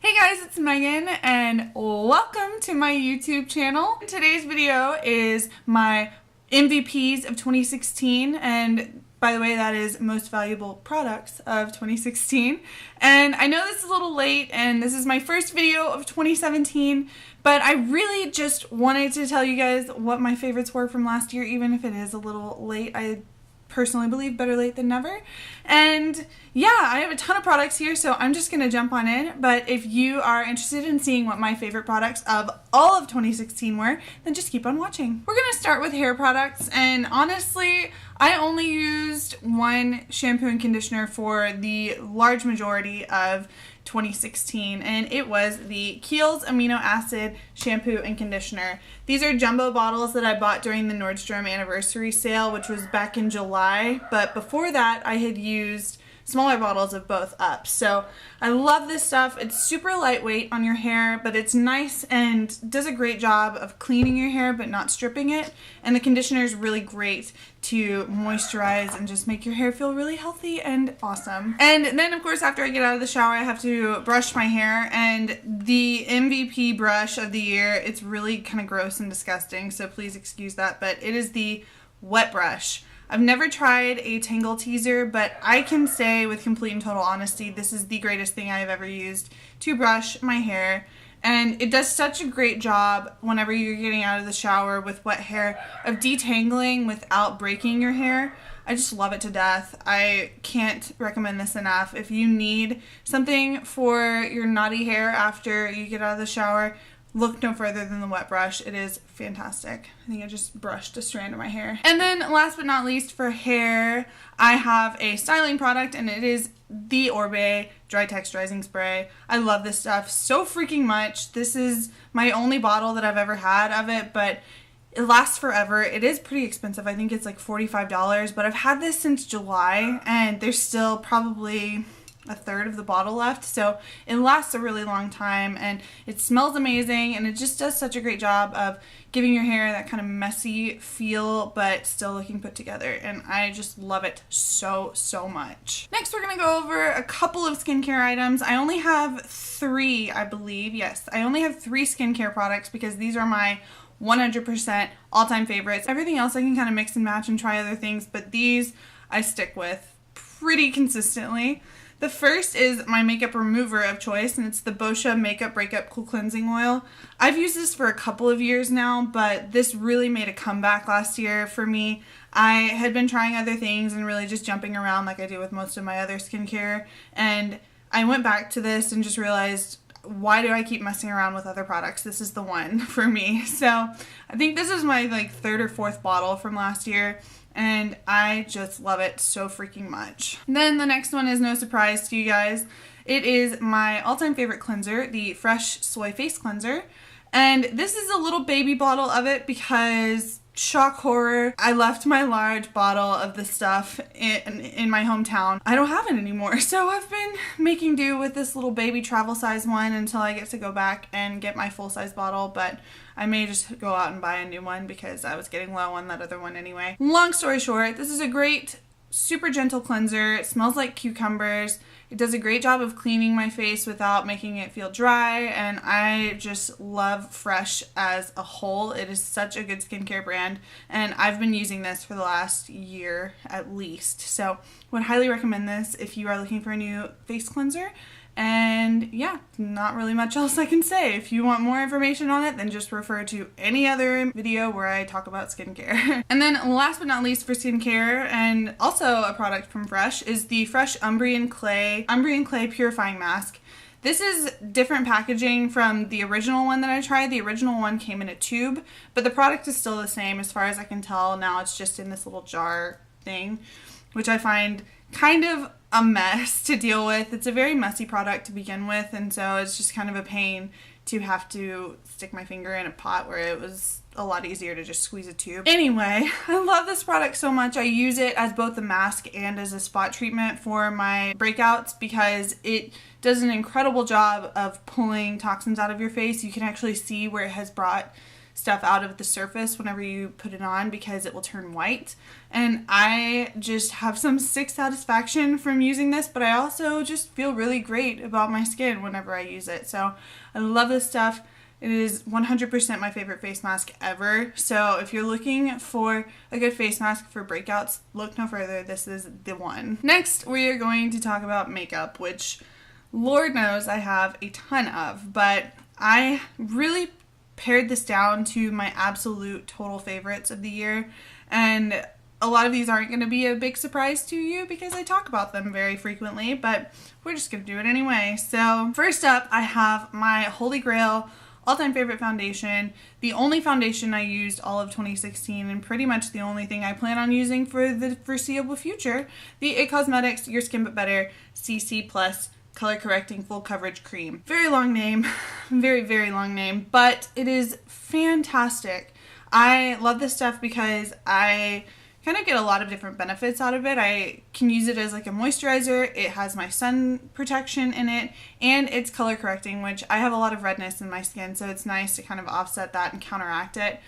Hey guys, it's Megan and welcome to my YouTube channel. Today's video is my MVPs of 2016, and by the way, that is most valuable products of 2016. And I know this is a little late and this is my first video of 2017, but I really just wanted to tell you guys what my favorites were from last year, even if it is a little late. I personally believe better late than never. And yeah, I have a ton of products here, so I'm just gonna jump on in. But if you are interested in seeing what my favorite products of all of 2016 were, then just keep on watching. We're gonna start with hair products, and honestly, I only used one shampoo and conditioner for the large majority of 2016, and it was the Kiehl's Amino Acid Shampoo and Conditioner. These are jumbo bottles that I bought during the Nordstrom anniversary sale, which was back in July, but before that I had used smaller bottles of both up. So I love this stuff. It's super lightweight on your hair, but it's nice and does a great job of cleaning your hair but not stripping it. And the conditioner is really great to moisturize and just make your hair feel really healthy and awesome. And then of course after I get out of the shower I have to brush my hair, and the MVP brush of the year, it's really kind of gross and disgusting, so please excuse that, but it is the wet brush. I've never tried a Tangle Teaser, but I can say with complete and total honesty, this is the greatest thing I've ever used to brush my hair. And it does such a great job whenever you're getting out of the shower with wet hair of detangling without breaking your hair. I just love it to death. I can't recommend this enough. If you need something for your knotty hair after you get out of the shower, look no further than the wet brush. It is fantastic. I think I just brushed a strand of my hair. And then last but not least for hair, I have a styling product, and it is the Orbe Dry Texturizing Spray. I love this stuff so freaking much. This is my only bottle that I've ever had of it, but it lasts forever. It is pretty expensive. I think it's like $45, but I've had this since July, and there's still probably a third of the bottle left, so it lasts a really long time, and it smells amazing, and it just does such a great job of giving your hair that kind of messy feel but still looking put together, and I just love it so much. Next we're gonna go over a couple of skincare items. I only have three, I believe. Yes, I only have three skincare products because these are my 100% all-time favorites. Everything else I can kind of mix and match and try other things, but these I stick with pretty consistently. The first is my makeup remover of choice, and it's the Boscia Makeup Breakup Cool Cleansing Oil. I've used this for a couple of years now, but this really made a comeback last year for me. I had been trying other things and really just jumping around like I do with most of my other skincare, and I went back to this and just realized, why do I keep messing around with other products? This is the one for me. So I think this is my third or fourth bottle from last year, and I just love it so freaking much. Then the next one is no surprise to you guys. It is my all-time favorite cleanser, the Fresh Soy Face Cleanser. And this is a little baby bottle of it because, shock horror, I left my large bottle of this stuff in my hometown. I don't have it anymore, so I've been making do with this little baby travel size one until I get to go back and get my full size bottle, but I may just go out and buy a new one because I was getting low on that other one anyway. Long story short, this is a great, super gentle cleanser. It smells like cucumbers. It does a great job of cleaning my face without making it feel dry, and I just love Fresh as a whole. It is such a good skincare brand, and I've been using this for the last year at least. So would highly recommend this if you are looking for a new face cleanser. And yeah, not really much else I can say. If you want more information on it, then just refer to any other video where I talk about skincare. And then last but not least for skincare, and also a product from Fresh, is the Fresh Umbrian Clay Purifying Mask. This is different packaging from the original one that I tried. The original one came in a tube, but the product is still the same as far as I can tell. Now it's just in this little jar thing, which I find kind of a mess to deal with. It's a very messy product to begin with, and so it's just kind of a pain to have to stick my finger in a pot where it was a lot easier to just squeeze a tube. Anyway, I love this product so much. I use it as both a mask and as a spot treatment for my breakouts because it does an incredible job of pulling toxins out of your face. You can actually see where it has brought stuff out of the surface whenever you put it on because it will turn white. And I just have some sick satisfaction from using this, but I also just feel really great about my skin whenever I use it. So I love this stuff. It is 100% my favorite face mask ever. So if you're looking for a good face mask for breakouts, look no further. This is the one. Next, we are going to talk about makeup, which Lord knows I have a ton of, but I really pared this down to my absolute total favorites of the year. And a lot of these aren't going to be a big surprise to you because I talk about them very frequently, but we're just going to do it anyway. So first up, I have my Holy Grail all-time favorite foundation, the only foundation I used all of 2016 and pretty much the only thing I plan on using for the foreseeable future, the IT Cosmetics Your Skin But Better CC Plus Color Correcting Full Coverage Cream. Very long name, very long name, but it is fantastic. I love this stuff because I kind of get a lot of different benefits out of it. I can use it as like a moisturizer, it has my sun protection in it, and it's color correcting, which I have a lot of redness in my skin, so it's nice to kind of offset that and counteract it.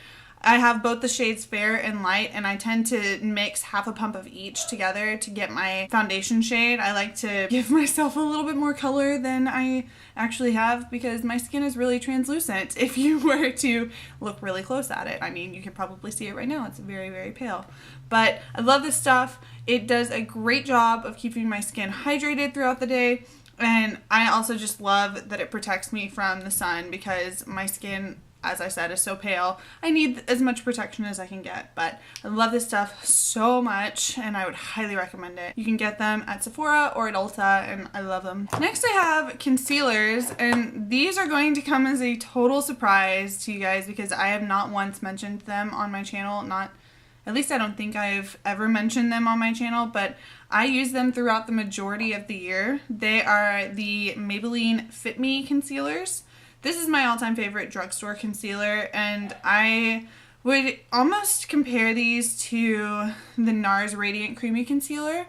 I have both the shades Fair and Light, and I tend to mix half a pump of each together to get my foundation shade. I like to give myself a little bit more color than I actually have because my skin is really translucent if you were to look really close at it. I mean, you can probably see it right now. It's very pale. But I love this stuff. It does a great job of keeping my skin hydrated throughout the day. And I also just love that it protects me from the sun because my skin, as I said, is so pale. I need as much protection as I can get, but I love this stuff so much and I would highly recommend it. You can get them at Sephora or at Ulta and I love them. Next I have concealers, and these are going to come as a total surprise to you guys because I have not once mentioned them on my channel. At least I don't think I've ever mentioned them on my channel, but I use them throughout the majority of the year. They are the Maybelline Fit Me concealers. This is my all-time favorite drugstore concealer, and I would almost compare these to the NARS Radiant Creamy Concealer.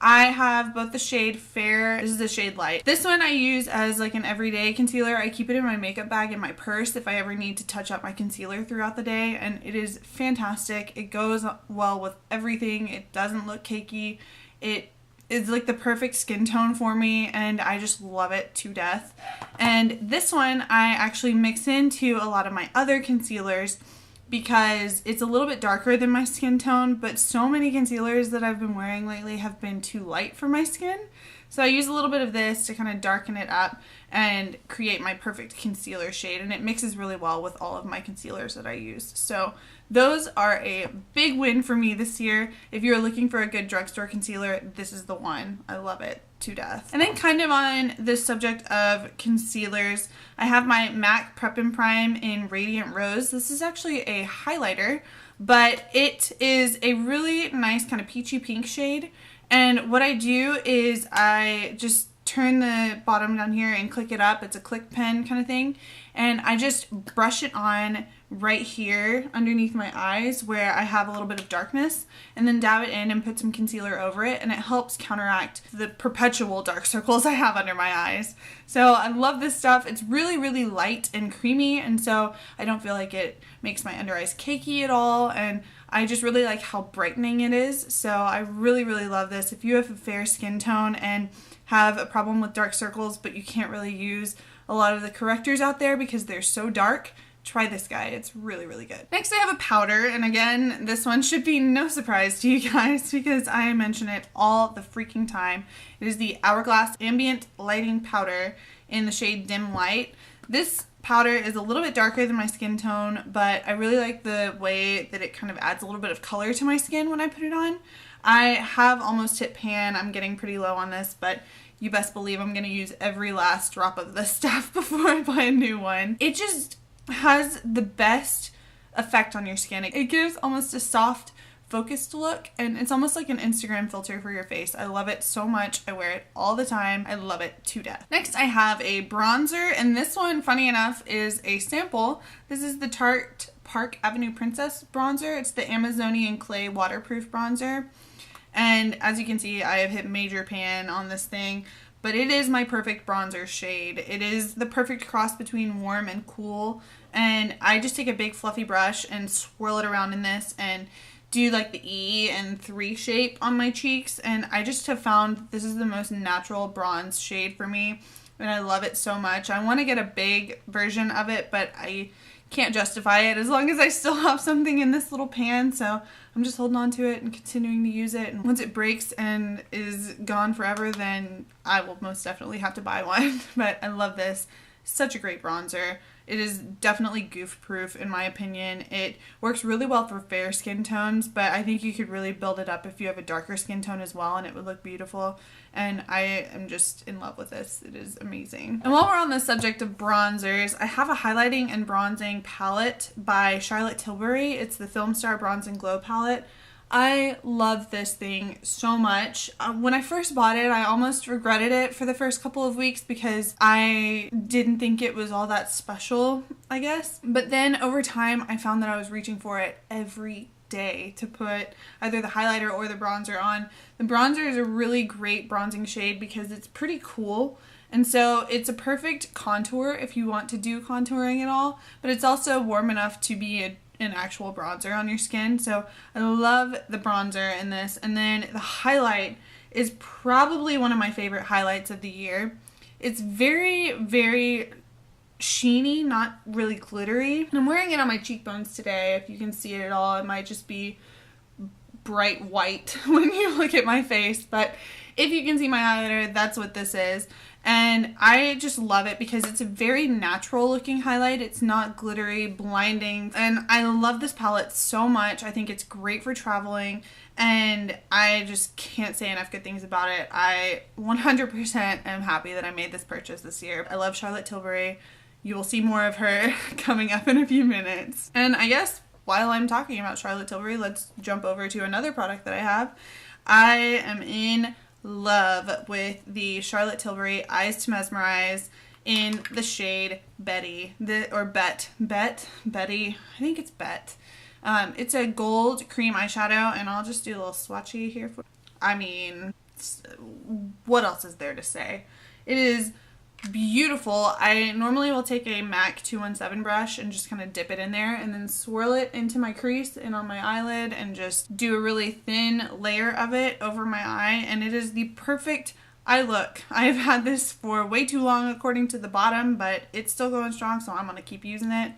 I have both the shade Fair, this is the shade Light. This one I use as like an everyday concealer. I keep it in my makeup bag in my purse if I ever need to touch up my concealer throughout the day, and it is fantastic. It goes well with everything. It doesn't look cakey. It is like the perfect skin tone for me and I just love it to death. And this one I actually mix into a lot of my other concealers because it's a little bit darker than my skin tone, but so many concealers that I've been wearing lately have been too light for my skin. So I use a little bit of this to kind of darken it up and create my perfect concealer shade, and it mixes really well with all of my concealers that I use. So those are a big win for me this year. If you're looking for a good drugstore concealer, this is the one. I love it to death. And then kind of on the subject of concealers, I have my MAC Prep and Prime in Radiant Rose. This is actually a highlighter, but it is a really nice kind of peachy pink shade. And what I do is I just turn the bottom down here and click it up. It's a click pen kind of thing. And I just brush it on right here underneath my eyes where I have a little bit of darkness, and then dab it in and put some concealer over it, and it helps counteract the perpetual dark circles I have under my eyes. So I love this stuff. It's really light and creamy, and so I don't feel like it makes my under eyes cakey at all, and I just really like how brightening it is. So I really love this. If you have a fair skin tone and have a problem with dark circles but you can't really use a lot of the correctors out there because they're so dark, try this guy. It's really good. Next I have a powder, and again, this one should be no surprise to you guys because I mention it all the freaking time. It is the Hourglass Ambient Lighting Powder in the shade Dim Light. This powder is a little bit darker than my skin tone, but I really like the way that it kind of adds a little bit of color to my skin when I put it on. I have almost hit pan. I'm getting pretty low on this, but you best believe I'm going to use every last drop of this stuff before I buy a new one. It just has the best effect on your skin. It gives almost a soft, focused look, and it's almost like an Instagram filter for your face. I love it so much. I wear it all the time. I love it to death. Next I have a bronzer, and this one, funny enough, is a sample. This is the Tarte Park Avenue Princess bronzer. It's the Amazonian Clay waterproof bronzer. And as you can see, I have hit major pan on this thing, but it is my perfect bronzer shade. It is the perfect cross between warm and cool, and I just take a big fluffy brush and swirl it around in this and do like the E and 3 shape on my cheeks, and I just have found this is the most natural bronze shade for me, and I love it so much. I want to get a big version of it, but I can't justify it as long as I still have something in this little pan, so I'm just holding on to it and continuing to use it. And once it breaks and is gone forever, then I will most definitely have to buy one. But I love this. Such a great bronzer. It is definitely goof proof in my opinion. It works really well for fair skin tones, but I think you could really build it up if you have a darker skin tone as well, and it would look beautiful. And I am just in love with this. It is amazing. And while we're on the subject of bronzers, I have a highlighting and bronzing palette by Charlotte Tilbury. It's the Film Star Bronze and Glow palette. I love this thing so much. When I first bought it, I almost regretted it for the first couple of weeks because I didn't think it was all that special, I guess. But then over time, I found that I was reaching for it every day to put either the highlighter or the bronzer on. The bronzer is a really great bronzing shade because it's pretty cool. And so it's a perfect contour if you want to do contouring at all, but it's also warm enough to be an actual bronzer on your skin. So I love the bronzer in this. And then the highlight is probably one of my favorite highlights of the year. It's very, very sheeny, not really glittery. And I'm wearing it on my cheekbones today. If you can see it at all, it might just be bright white when you look at my face, but if you can see my highlighter, that's what this is. And I just love it because it's a very natural looking highlight. It's not glittery, blinding, and I love this palette so much. I think it's great for traveling, and I just can't say enough good things about it. I 100% am happy that I made this purchase this year. I love Charlotte Tilbury. You will see more of her coming up in a few minutes. And I guess while I'm talking about Charlotte Tilbury, let's jump over to another product that I have. I am in love with the Charlotte Tilbury Eyes to Mesmerize in the shade Betty, Betty, I think it's Bet. It's a gold cream eyeshadow, and I'll just do a little swatchy here. I mean, what else is there to say? It is beautiful. I normally will take a MAC 217 brush and just kind of dip it in there and then swirl it into my crease and on my eyelid and just do a really thin layer of it over my eye, and it is the perfect eye look. I've had this for way too long according to the bottom, but it's still going strong, so I'm going to keep using it.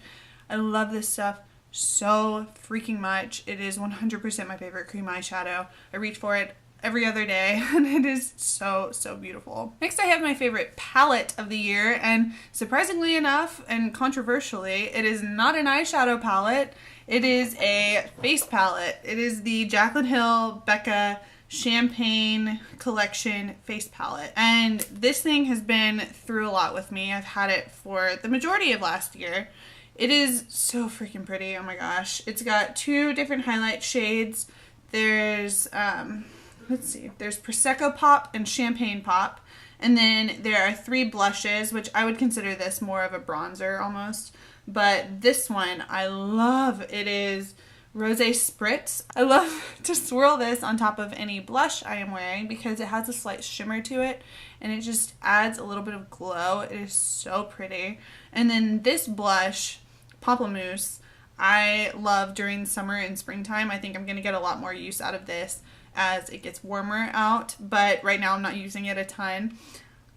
I love this stuff so freaking much. It is 100% my favorite cream eyeshadow. I reach for it every other day, and it is so beautiful. Next, I have my favorite palette of the year, and surprisingly enough and controversially, it is not an eyeshadow palette. It is a face palette. It is the Jaclyn Hill Becca Champagne Collection face palette, and this thing has been through a lot with me. I've had it for the majority of last year. It is so freaking pretty. Oh my gosh. It's got 2 different highlight shades. There's let's see, there's Prosecco Pop and Champagne Pop, and then there are 3 blushes, which I would consider this more of a bronzer almost, but this one I love. It is Rosé Spritz. I love to swirl this on top of any blush I am wearing because it has a slight shimmer to it, and it just adds a little bit of glow. It is so pretty. And then this blush, Pamplemousse, I love during summer and springtime. I think I'm going to get a lot more use out of this as it gets warmer out, but right now I'm not using it a ton.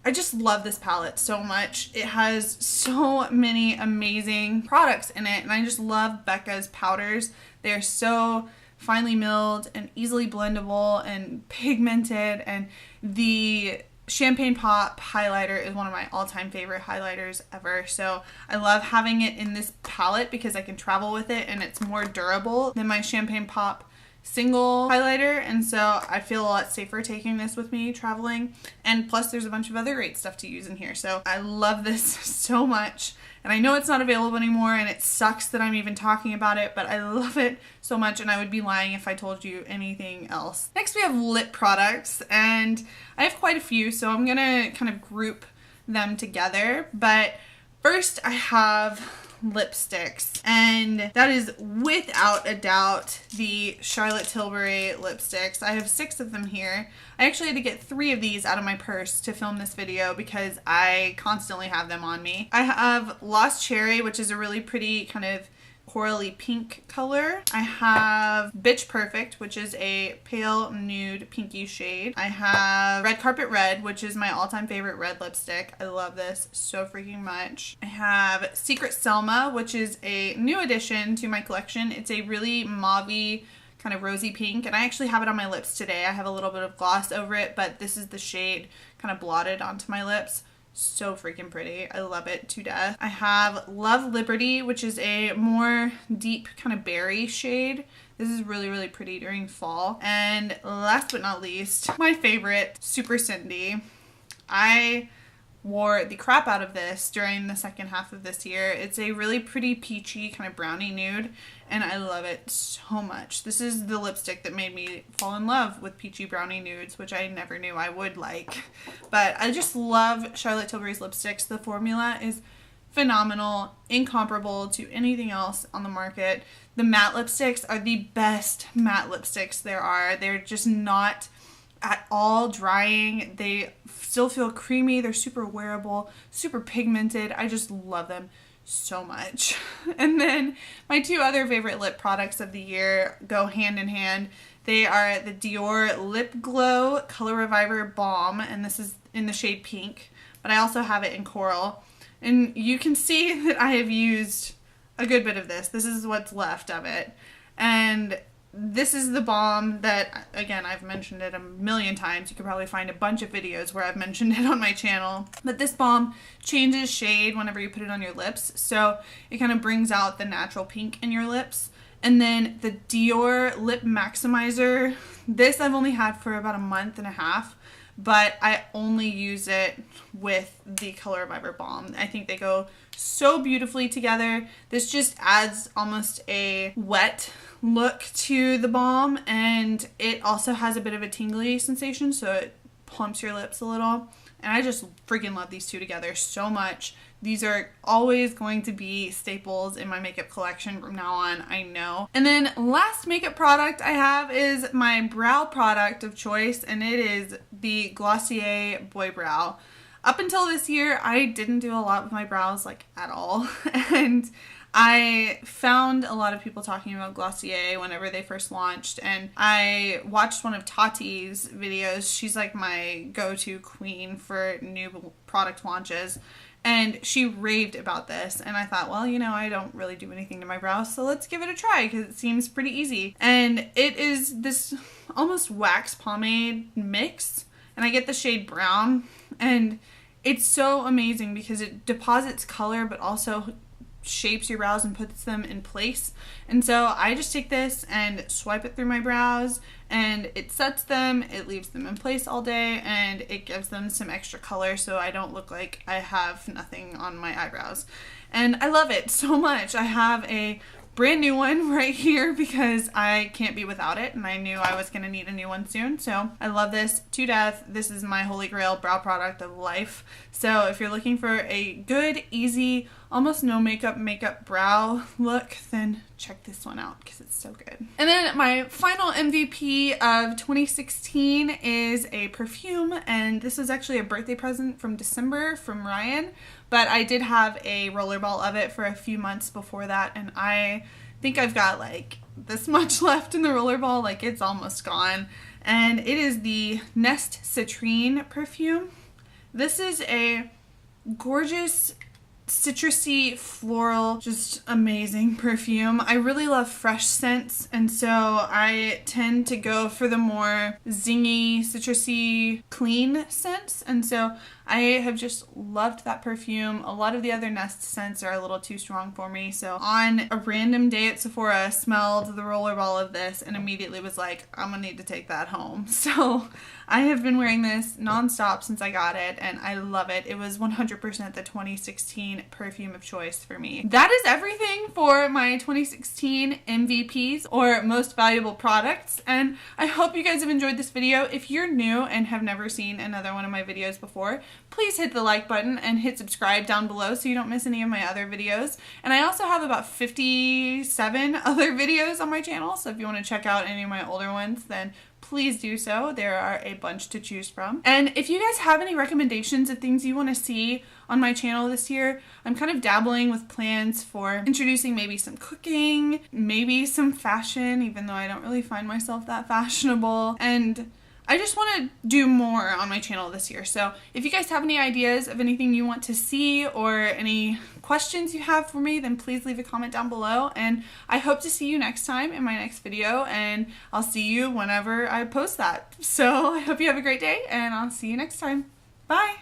I just love this palette so much. It has so many amazing products in it, and I just love Becca's powders. They're so finely milled and easily blendable and pigmented, and the Champagne Pop highlighter is one of my all-time favorite highlighters ever. So I love having it in this palette because I can travel with it, and it's more durable than my Champagne Pop single highlighter, and so I feel a lot safer taking this with me traveling, and plus there's a bunch of other great stuff to use in here. So I love this so much, and I know it's not available anymore, and it sucks that I'm even talking about it, but I love it so much, and I would be lying if I told you anything else. Next we have lip products, and I have quite a few, so I'm gonna kind of group them together. But first I have lipsticks, and that is without a doubt the Charlotte Tilbury lipsticks. I have 6 of them here. I actually had to get 3 of these out of my purse to film this video because I constantly have them on me. I have Lost Cherry, which is a really pretty kind of corally pink color. I have Bitch Perfect, which is a pale nude pinky shade. I have Red Carpet Red, which is my all-time favorite red lipstick. I love this so freaking much. I have Secret Selma, which is a new addition to my collection. It's a really mauvey kind of rosy pink, and I actually have it on my lips today. I have a little bit of gloss over it, but this is the shade kind of blotted onto my lips. So freaking pretty. I love it to death. I have Love Liberty, which is a more deep kind of berry shade. This is really, really pretty during fall. And last but not least, my favorite, Super Cindy. I wore the crap out of this during the second half of this year. It's a really pretty peachy kind of brownie nude, and I love it so much. This is the lipstick that made me fall in love with peachy brownie nudes, which I never knew I would like. But I just love Charlotte Tilbury's lipsticks. The formula is phenomenal, incomparable to anything else on the market. The matte lipsticks are the best matte lipsticks there are. They're just not at all drying. They still feel creamy. They're super wearable, super pigmented. I just love them so much. And then my 2 other favorite lip products of the year go hand in hand. They are the Dior Lip Glow Color Reviver Balm, and this is in the shade pink, but I also have it in coral. And you can see that I have used a good bit of this. This is what's left of it. And this is the balm that, again, I've mentioned it a million times. You could probably find a bunch of videos where I've mentioned it on my channel. But this balm changes shade whenever you put it on your lips. So it kind of brings out the natural pink in your lips. And then the Dior Lip Maximizer. This I've only had for about a month and a half, but I only use it with the Color Reviver Balm. I think they go so beautifully together. This just adds almost a wet look to the balm, and it also has a bit of a tingly sensation, so it plumps your lips a little. And I just freaking love these 2 together so much. These are always going to be staples in my makeup collection from now on, I know. And then last makeup product I have is my brow product of choice, and it is the Glossier Boy Brow. Up until this year, I didn't do a lot with my brows, like, at all. And I found a lot of people talking about Glossier whenever they first launched, and I watched one of Tati's videos. She's like my go-to queen for new product launches, and she raved about this, and I thought, well, you know, I don't really do anything to my brows, so let's give it a try because it seems pretty easy. And it is this almost wax pomade mix, and I get the shade brown, and it's so amazing because it deposits color but also shapes your brows and puts them in place. And so I just take this and swipe it through my brows, and it sets them, it leaves them in place all day, and it gives them some extra color so I don't look like I have nothing on my eyebrows. And I love it so much. I have a brand new one right here because I can't be without it, and I knew I was gonna need a new one soon, so I love this to death. This is my holy grail brow product of life. So if you're looking for a good, easy, almost no makeup brow look, then check this one out because it's so good. And then my final MVP of 2016 is a perfume, and this was actually a birthday present from December from Ryan, but I did have a rollerball of it for a few months before that, and I think I've got like this much left in the rollerball, like it's almost gone. And it is the Nest Citrine perfume. This is a gorgeous citrusy, floral, just amazing perfume. I really love fresh scents, and so I tend to go for the more zingy, citrusy, clean scents, and so I have just loved that perfume. A lot of the other Nest scents are a little too strong for me, so on a random day at Sephora, I smelled the rollerball of this and immediately was like, I'm gonna need to take that home. So I have been wearing this nonstop since I got it, and I love it. It was 100% the 2016 perfume of choice for me. That is everything for my 2016 MVPs, or most valuable products, and I hope you guys have enjoyed this video. If you're new and have never seen another one of my videos before, please hit the like button and hit subscribe down below so you don't miss any of my other videos. And I also have about 57 other videos on my channel, so if you want to check out any of my older ones, then please do so. There are a bunch to choose from. And if you guys have any recommendations of things you want to see on my channel this year, I'm kind of dabbling with plans for introducing maybe some cooking, maybe some fashion, even though I don't really find myself that fashionable. And I just want to do more on my channel this year. So if you guys have any ideas of anything you want to see or any questions you have for me, then please leave a comment down below. And I hope to see you next time in my next video, and I'll see you whenever I post that. So I hope you have a great day, and I'll see you next time. Bye!